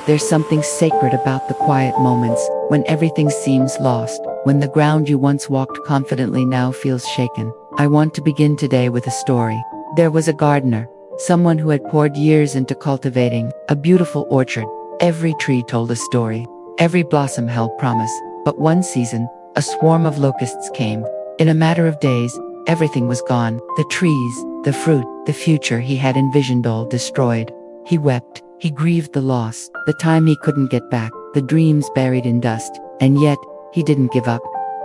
There's something sacred about the quiet moments, when everything seems lost, when the ground you once walked confidently now feels shaken. I want to begin today with a story. There was a gardener, someone who had poured years into cultivating a beautiful orchard. Every tree told a story. Every blossom held promise. But one season, a swarm of locusts came. In a matter of days, everything was gone. The trees, the fruit, the future he had envisioned, all destroyed. He wept. He grieved the loss, the time he couldn't get back, the dreams buried in dust. And yet, he didn't give up.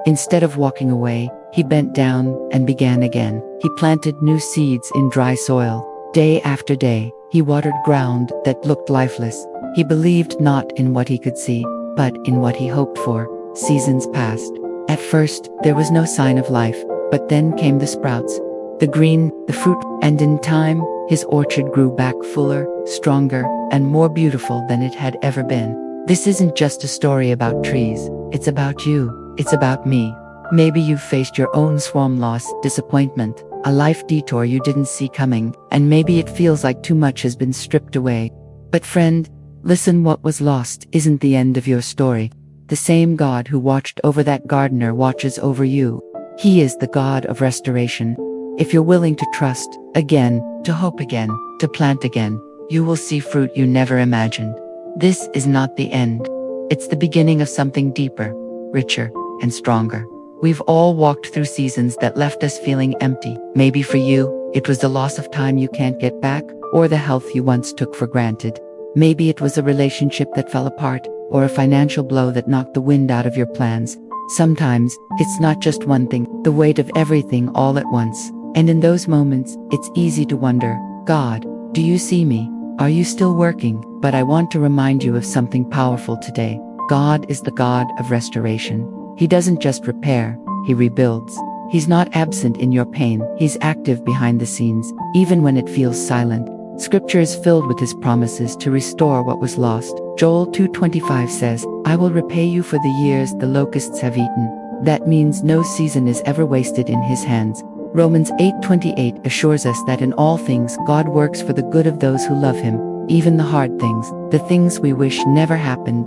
Instead of walking away, he bent down and began again. He planted new seeds in dry soil. Day after day, he watered ground that looked lifeless. He believed not in what he could see, but in what he hoped for. Seasons passed. At first, there was no sign of life, but then came the sprouts, the green, the fruit, and in time, his orchard grew back fuller, stronger, and more beautiful than it had ever been. This isn't just a story about trees. It's about you. It's about me. Maybe you've faced your own swarm loss, disappointment, a life detour you didn't see coming, and maybe it feels like too much has been stripped away. But friend, listen, what was lost isn't the end of your story. The same God who watched over that gardener watches over you. He is the God of restoration. If you're willing to trust again, to hope again, to plant again, you will see fruit you never imagined. This is not the end. It's the beginning of something deeper, richer, and stronger. We've all walked through seasons that left us feeling empty. Maybe for you, it was the loss of time you can't get back, or the health you once took for granted. Maybe it was a relationship that fell apart, or a financial blow that knocked the wind out of your plans. Sometimes, it's not just one thing, the weight of everything all at once. And in those moments, it's easy to wonder, God, do you see me? Are you still working? But I want to remind you of something powerful today. God is the God of restoration. He doesn't just repair, He rebuilds. He's not absent in your pain, He's active behind the scenes, even when it feels silent. Scripture is filled with His promises to restore what was lost. Joel 2:25 says, I will repay you for the years the locusts have eaten. That means no season is ever wasted in His hands. Romans 8:28 assures us that in all things God works for the good of those who love Him, even the hard things, the things we wish never happened.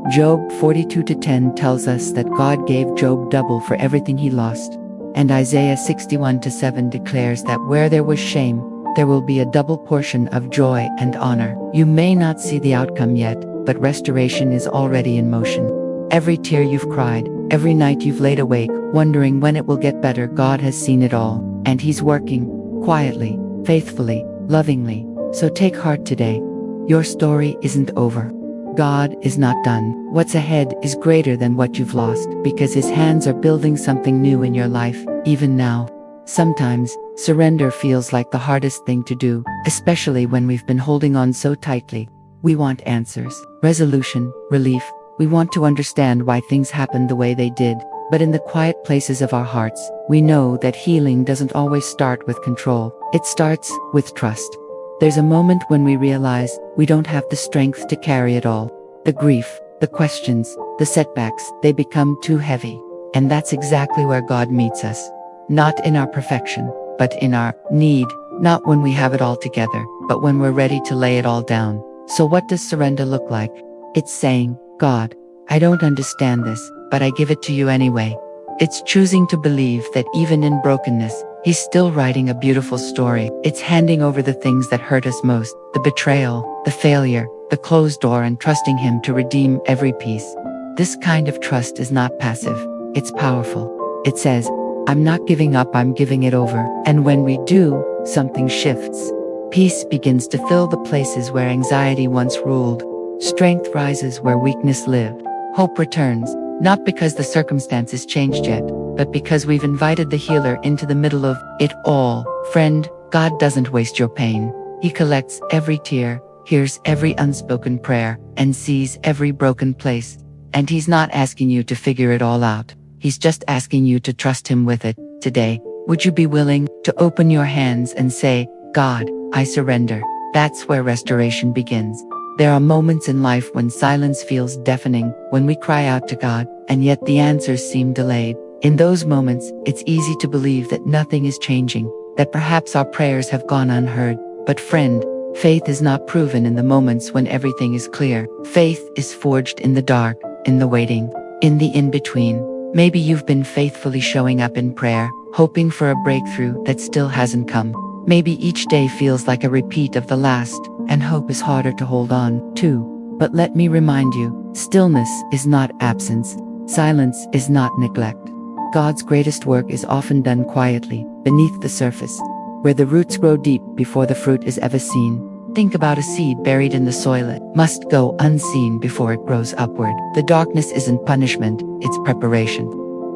Job 42:10 tells us that God gave Job double for everything he lost. And Isaiah 61:7 declares that where there was shame, there will be a double portion of joy and honor. You may not see the outcome yet, but restoration is already in motion. Every tear you've cried, every night you've laid awake, wondering when it will get better, God has seen it all, and He's working, quietly, faithfully, lovingly. So take heart today. Your story isn't over. God is not done. What's ahead is greater than what you've lost, because His hands are building something new in your life, even now. Sometimes, surrender feels like the hardest thing to do, especially when we've been holding on so tightly. We want answers, resolution, relief. We want to understand why things happened the way they did. But in the quiet places of our hearts, we know that healing doesn't always start with control. It starts with trust. There's a moment when we realize we don't have the strength to carry it all. The grief, the questions, the setbacks, they become too heavy. And that's exactly where God meets us. Not in our perfection, but in our need. Not when we have it all together, but when we're ready to lay it all down. So what does surrender look like? It's saying, God, I don't understand this, but I give it to you anyway. It's choosing to believe that even in brokenness, He's still writing a beautiful story. It's handing over the things that hurt us most, the betrayal, the failure, the closed door, and trusting Him to redeem every piece. This kind of trust is not passive, it's powerful. It says, I'm not giving up, I'm giving it over. And when we do, something shifts. Peace begins to fill the places where anxiety once ruled. Strength rises where weakness lived. Hope returns, not because the circumstances changed yet, but because we've invited the healer into the middle of it all. Friend, God doesn't waste your pain. He collects every tear, hears every unspoken prayer, and sees every broken place. And He's not asking you to figure it all out. He's just asking you to trust Him with it. Today, would you be willing to open your hands and say, God, I surrender? That's where restoration begins. There are moments in life when silence feels deafening, when we cry out to God, and yet the answers seem delayed. In those moments, it's easy to believe that nothing is changing, that perhaps our prayers have gone unheard. But friend, Faith is not proven in the moments when everything is clear. Faith is forged in the dark, in the waiting, in the in-between. Maybe you've been faithfully showing up in prayer, hoping for a breakthrough that still hasn't come. Maybe each day feels like a repeat of the last, and hope is harder to hold on to. But let me remind you, stillness is not absence. Silence is not neglect. God's greatest work is often done quietly, beneath the surface, where the roots grow deep before the fruit is ever seen. Think about a seed buried in the soil. It must go unseen before it grows upward. The darkness isn't punishment, it's preparation.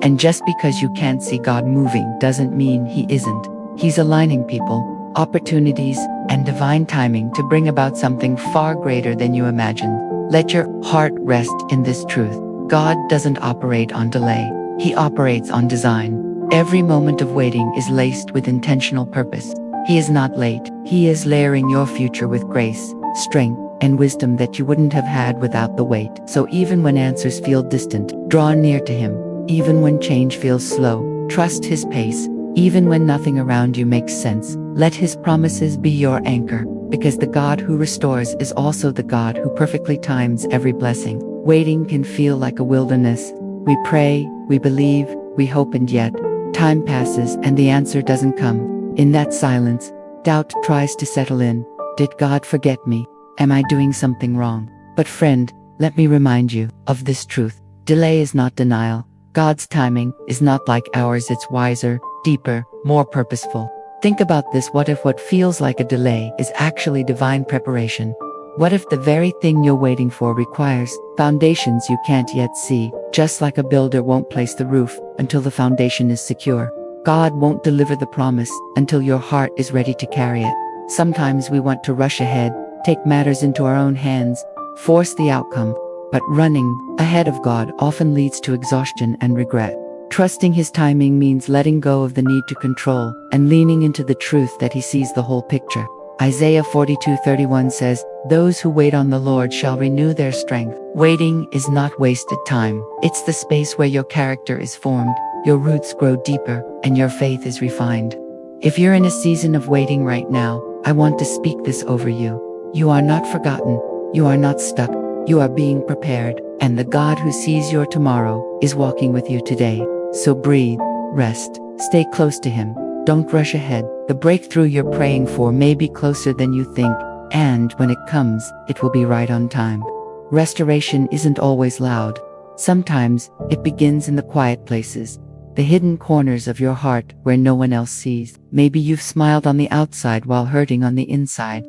And just because you can't see God moving doesn't mean He isn't. He's aligning people, opportunities, and divine timing to bring about something far greater than you imagined. Let your heart rest in this truth. God doesn't operate on delay. He operates on design. Every moment of waiting is laced with intentional purpose. He is not late. He is layering your future with grace, strength, and wisdom that you wouldn't have had without the wait. So even when answers feel distant, draw near to Him. Even when change feels slow, trust His pace. Even when nothing around you makes sense, let His promises be your anchor, because the God who restores is also the God who perfectly times every blessing. Waiting can feel like a wilderness. We pray, we believe, we hope, and yet time passes and the answer doesn't come. In that silence, doubt tries to settle in. Did God forget me? Am I doing something wrong? But friend, let me remind you of this truth. Delay is not denial. God's timing is not like ours. It's wiser, deeper, more purposeful. Think about this. What if what feels like a delay is actually divine preparation? What if the very thing you're waiting for requires foundations you can't yet see? Just like a builder won't place the roof until the foundation is secure, God won't deliver the promise until your heart is ready to carry it. Sometimes we want to rush ahead, take matters into our own hands, force the outcome, but running ahead of God often leads to exhaustion and regret. Trusting His timing means letting go of the need to control and leaning into the truth that He sees the whole picture. Isaiah 42:31 says, "Those who wait on the Lord shall renew their strength." Waiting is not wasted time. It's the space where your character is formed, your roots grow deeper, and your faith is refined. If you're in a season of waiting right now, I want to speak this over you. You are not forgotten. You are not stuck. You are being prepared, and the God who sees your tomorrow is walking with you today. So breathe, rest, stay close to Him. Don't rush ahead. The breakthrough you're praying for may be closer than you think, and when it comes, it will be right on time. Restoration isn't always loud. Sometimes it begins in the quiet places, the hidden corners of your heart where no one else sees. Maybe you've smiled on the outside while hurting on the inside.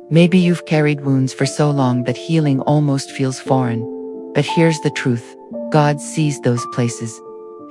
Maybe you've carried wounds for so long that healing almost feels foreign. But here's the truth. God sees those places,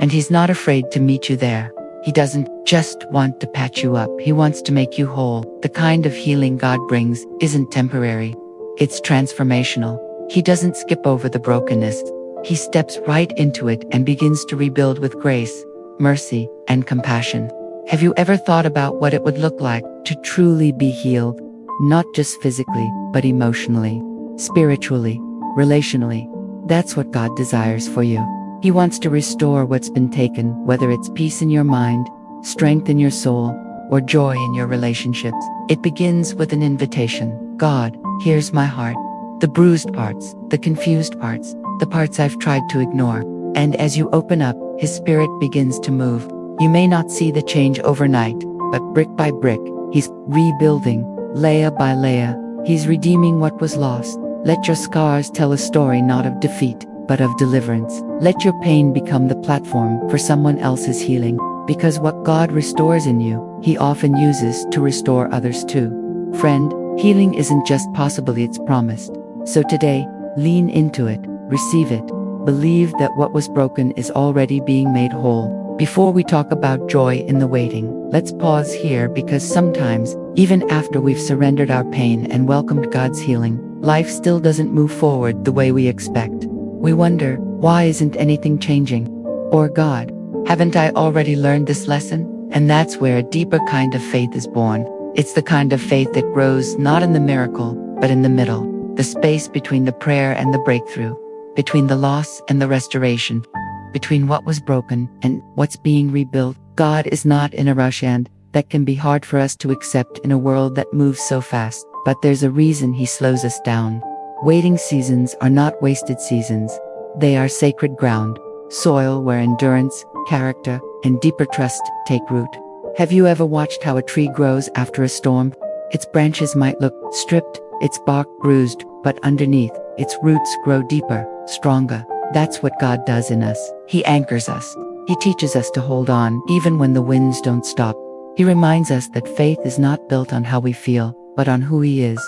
and He's not afraid to meet you there. He doesn't just want to patch you up. He wants to make you whole. The kind of healing God brings isn't temporary. It's transformational. He doesn't skip over the brokenness. He steps right into it and begins to rebuild with grace, mercy, and compassion. Have you ever thought about what it would look like to truly be healed? Not just physically, but emotionally, spiritually, relationally. That's what God desires for you. He wants to restore what's been taken, whether it's peace in your mind, strength in your soul, or joy in your relationships. It begins with an invitation. God, here's my heart. The bruised parts, the confused parts, the parts I've tried to ignore. And as you open up, His Spirit begins to move. You may not see the change overnight, but brick by brick, He's rebuilding, layer by layer. He's redeeming what was lost. Let your scars tell a story not of defeat, but of deliverance. Let your pain become the platform for someone else's healing, because what God restores in you, He often uses to restore others too. Friend, healing isn't just possible, it's promised. So today, lean into it, receive it, believe that what was broken is already being made whole. Before we talk about joy in the waiting, let's pause here, because sometimes, even after we've surrendered our pain and welcomed God's healing, life still doesn't move forward the way we expect. We wonder, why isn't anything changing? Or God, haven't I already learned this lesson? And that's where a deeper kind of faith is born. It's the kind of faith that grows not in the miracle, but in the middle, the space between the prayer and the breakthrough, between the loss and the restoration, between what was broken and what's being rebuilt. God is not in a rush, and that can be hard for us to accept in a world that moves so fast. but there's a reason he slows us down. Waiting seasons are not wasted seasons. They are sacred ground, soil where endurance, character, and deeper trust take root. Have you ever watched how a tree grows after a storm? Its branches might look stripped, its bark bruised, but underneath, its roots grow deeper, stronger. That's what God does in us. He anchors us. He teaches us to hold on, even when the winds don't stop. He reminds us that faith is not built on how we feel, but on who He is.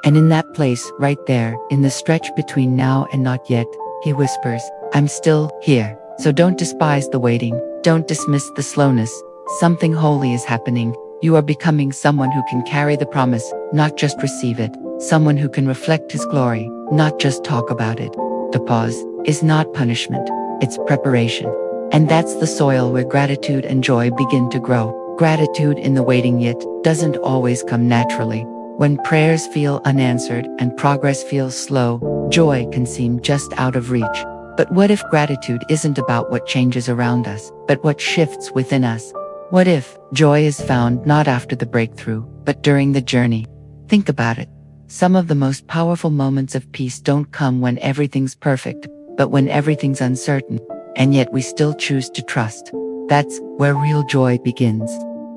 And in that place, right there, in the stretch between now and not yet, He whispers, I'm still here. So don't despise the waiting. Don't dismiss the slowness. Something holy is happening. You are becoming someone who can carry the promise, not just receive it. Someone who can reflect His glory, not just talk about it. The pause is not punishment. It's preparation. And that's the soil where gratitude and joy begin to grow. Gratitude in the waiting yet doesn't always come naturally. When prayers feel unanswered and progress feels slow, joy can seem just out of reach. But what if gratitude isn't about what changes around us, but what shifts within us? What if joy is found not after the breakthrough, but during the journey? Think about it. Some of the most powerful moments of peace don't come when everything's perfect, but when everything's uncertain, and yet we still choose to trust. That's where real joy begins.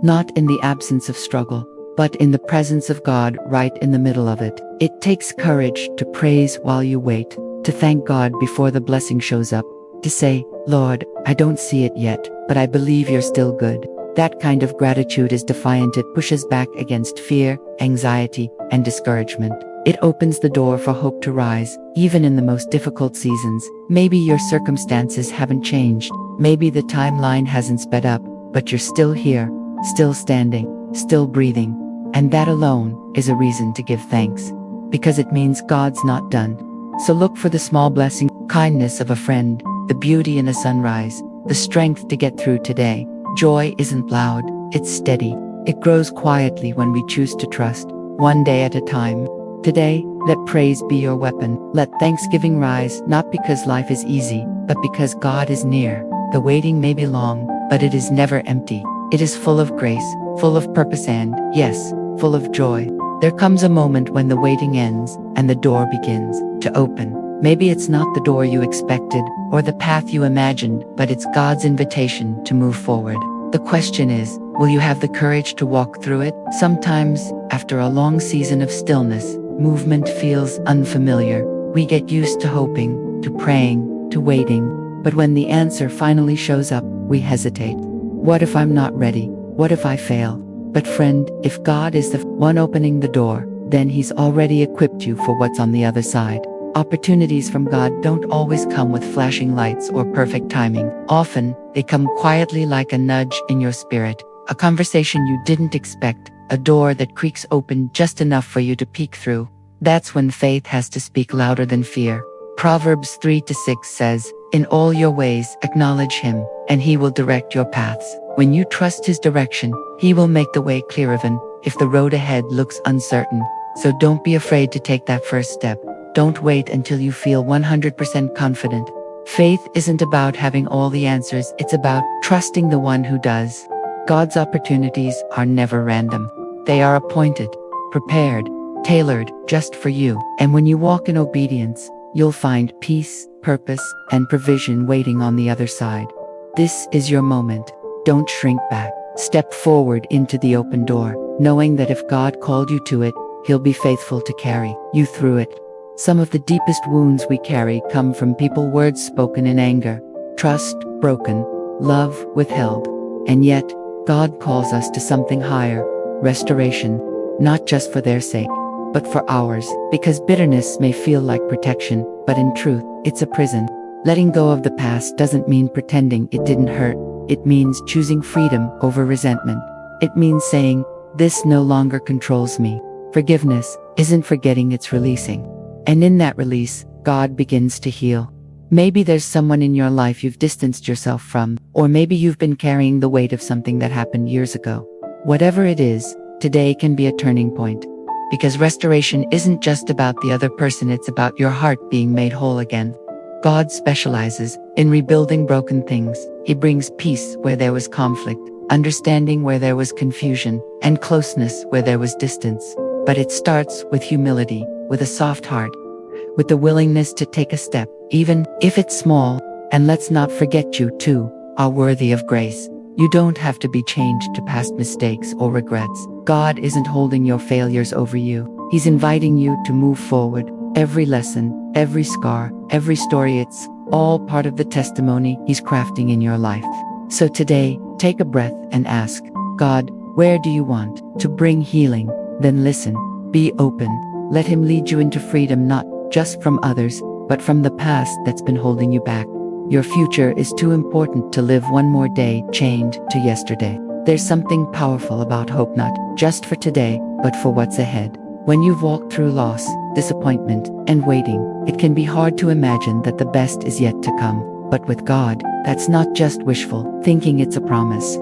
Not in the absence of struggle, but in the presence of God right in the middle of it. It takes courage to praise while you wait, to thank God before the blessing shows up, to say, Lord, I don't see it yet, but I believe you're still good. That kind of gratitude is defiant. It pushes back against fear, anxiety, and discouragement. It opens the door for hope to rise, even in the most difficult seasons. Maybe your circumstances haven't changed. Maybe the timeline hasn't sped up, but you're still here, still standing, still breathing. And that alone is a reason to give thanks, because it means God's not done. So look for the small blessing, kindness of a friend, the beauty in a sunrise, the strength to get through today. Joy isn't loud, it's steady. It grows quietly when we choose to trust, one day at a time. Today, let praise be your weapon. Let thanksgiving rise, not because life is easy, but because God is near. The waiting may be long, but it is never empty. It is full of grace, full of purpose and, yes, full of joy. There comes a moment when the waiting ends, and the door begins to open. Maybe it's not the door you expected, or the path you imagined, but it's God's invitation to move forward. The question is, will you have the courage to walk through it? Sometimes, after a long season of stillness, movement feels unfamiliar. We get used to hoping, to praying, to waiting. But when the answer finally shows up, we hesitate. What if I'm not ready? What if I fail? But friend, if God is the one opening the door, then He's already equipped you for what's on the other side. Opportunities from God don't always come with flashing lights or perfect timing. Often, they come quietly like a nudge in your spirit, a conversation you didn't expect, a door that creaks open just enough for you to peek through. That's when faith has to speak louder than fear. Proverbs 3-6 says, in all your ways acknowledge Him, and He will direct your paths. When you trust His direction, He will make the way clear even if the road ahead looks uncertain. So don't be afraid to take that first step. Don't wait until you feel 100% confident. Faith isn't about having all the answers, it's about trusting the one who does. God's opportunities are never random. They are appointed, prepared, tailored just for you. And when you walk in obedience, you'll find peace, purpose, and provision waiting on the other side. This is your moment. Don't shrink back. Step forward into the open door, knowing that if God called you to it, He'll be faithful to carry you through it. Some of the deepest wounds we carry come from words spoken in anger, trust broken, love withheld. And yet, God calls us to something higher, restoration, not just for their sake, but for ours, because bitterness may feel like protection, but in truth, it's a prison. Letting go of the past doesn't mean pretending it didn't hurt. It means choosing freedom over resentment. It means saying, this no longer controls me. Forgiveness isn't forgetting, it's releasing. And in that release, God begins to heal. Maybe there's someone in your life you've distanced yourself from, or maybe you've been carrying the weight of something that happened years ago. Whatever it is, today can be a turning point. Because restoration isn't just about the other person, it's about your heart being made whole again. God specializes in rebuilding broken things. He brings peace where there was conflict, understanding where there was confusion, and closeness where there was distance. But it starts with humility, with a soft heart, with the willingness to take a step, even if it's small. And let's not forget you, too, are worthy of grace. You don't have to be chained to past mistakes or regrets. God isn't holding your failures over you. He's inviting you to move forward. Every lesson, every scar, every story, it's all part of the testimony He's crafting in your life. So today, take a breath and ask, God, where do you want to bring healing? Then listen, be open. Let Him lead you into freedom, not just from others, but from the past that's been holding you back. Your future is too important to live one more day chained to yesterday. There's something powerful about hope, not just for today, but for what's ahead. When you've walked through loss, disappointment, and waiting, it can be hard to imagine that the best is yet to come. But with God, that's not just wishful thinking, it's a promise.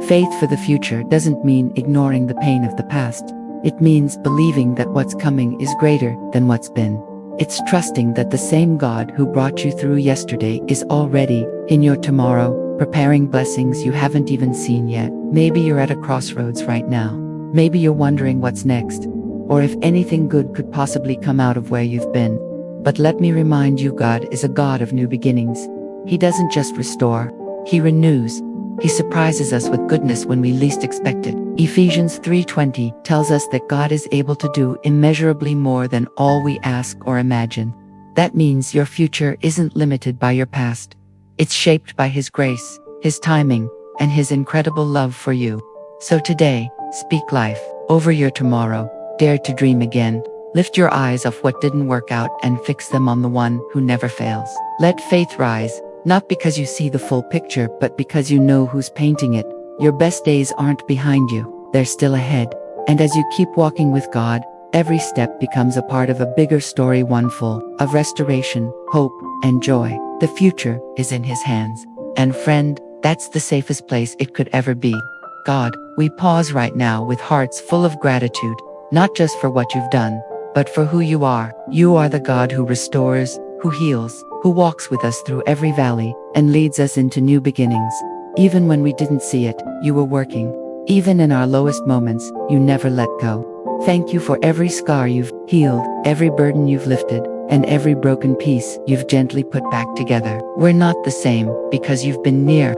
Faith for the future doesn't mean ignoring the pain of the past. It means believing that what's coming is greater than what's been. It's trusting that the same God who brought you through yesterday is already in your tomorrow, preparing blessings you haven't even seen yet. Maybe you're at a crossroads right now. Maybe you're wondering what's next, or if anything good could possibly come out of where you've been. But let me remind you, God is a God of new beginnings. He doesn't just restore, He renews. He surprises us with goodness when we least expect it. Ephesians 3:20 tells us that God is able to do immeasurably more than all we ask or imagine. That means your future isn't limited by your past. It's shaped by His grace, His timing, and His incredible love for you. So today, speak life over your tomorrow. Dare to dream again. Lift your eyes off what didn't work out and fix them on the one who never fails. Let faith rise. Not because you see the full picture, but because you know who's painting it. Your best days aren't behind you, they're still ahead. And as you keep walking with God, every step becomes a part of a bigger story, one full of restoration, hope, and joy. The future is in His hands. And friend, that's the safest place it could ever be. God, we pause right now with hearts full of gratitude, not just for what you've done, but for who you are. You are the God who restores, who heals, who walks with us through every valley and leads us into new beginnings. Even when we didn't see it, you were working. Even in our lowest moments, you never let go. Thank you for every scar you've healed, every burden you've lifted, and every broken piece you've gently put back together. We're not the same because you've been near,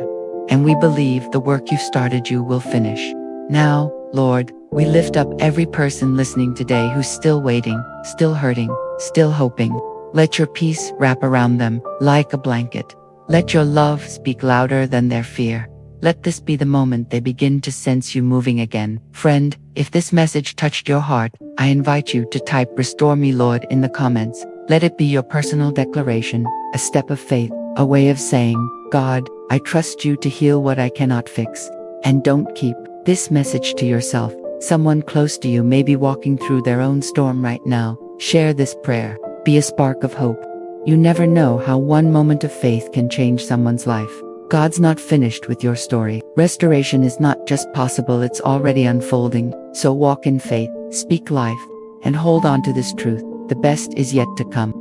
and we believe the work you've started you will finish. Now, Lord, we lift up every person listening today who's still waiting, still hurting, still hoping. Let your peace wrap around them like a blanket. Let your love speak louder than their fear. Let this be the moment they begin to sense you moving again. Friend, if this message touched your heart, I invite you to type "Restore me, Lord" in the comments. Let it be your personal declaration, a step of faith, a way of saying, God, I trust you to heal what I cannot fix. And don't keep this message to yourself. Someone close to you may be walking through their own storm right now. Share this prayer. Be a spark of hope. You never know how one moment of faith can change someone's life. God's not finished with your story. Restoration is not just possible, it's already unfolding. So walk in faith, speak life, and hold on to this truth. The best is yet to come.